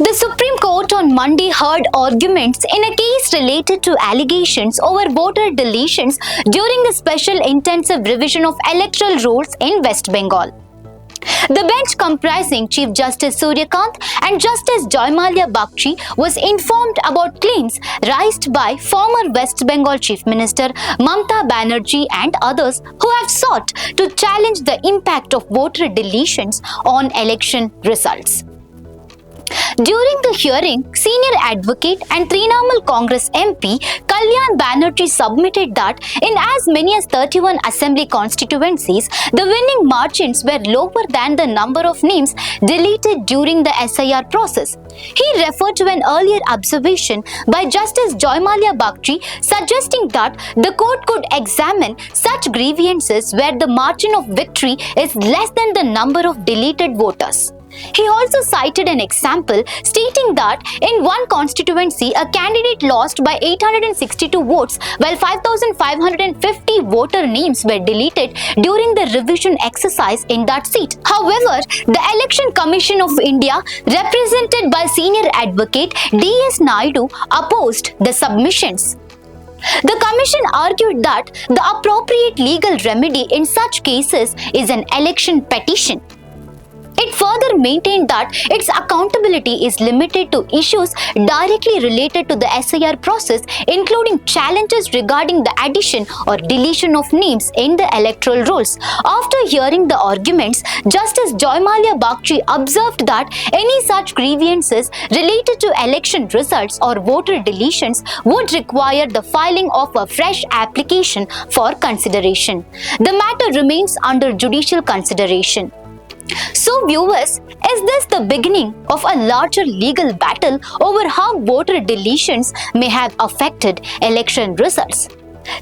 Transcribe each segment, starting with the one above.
The Supreme Court on Monday heard arguments in a case related to allegations over voter deletions during a special intensive revision of electoral rules in West Bengal. The bench, comprising Chief Justice Surya Kant and Justice Joymalya Bagchi, was informed about claims raised by former West Bengal Chief Minister Mamata Banerjee and others who have sought to challenge the impact of voter deletions on election results. During the hearing, senior advocate and Trinamool Congress MP Kalyan Banerjee submitted that in as many as 31 assembly constituencies, the winning margins were lower than the number of names deleted during the SIR process. He referred to an earlier observation by Justice Joymalya Bagchi suggesting that the court could examine such grievances where the margin of victory is less than the number of deleted voters. He also cited an example stating that in one constituency, a candidate lost by 862 votes while 5,550 voter names were deleted during the revision exercise in that seat. However, the Election Commission of India, represented by senior advocate D.S. Naidu, opposed the submissions. The Commission argued that the appropriate legal remedy in such cases is an election petition. It further maintained that its accountability is limited to issues directly related to the SIR process, including challenges regarding the addition or deletion of names in the electoral rolls. After hearing the arguments, Justice Joymalya Bagchi observed that any such grievances related to election results or voter deletions would require the filing of a fresh application for consideration. The matter remains under judicial consideration. So viewers, is this the beginning of a larger legal battle over how voter deletions may have affected election results?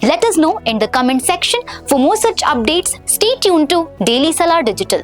Let us know in the comment section. For more such updates, stay tuned to Daily Salar Digital.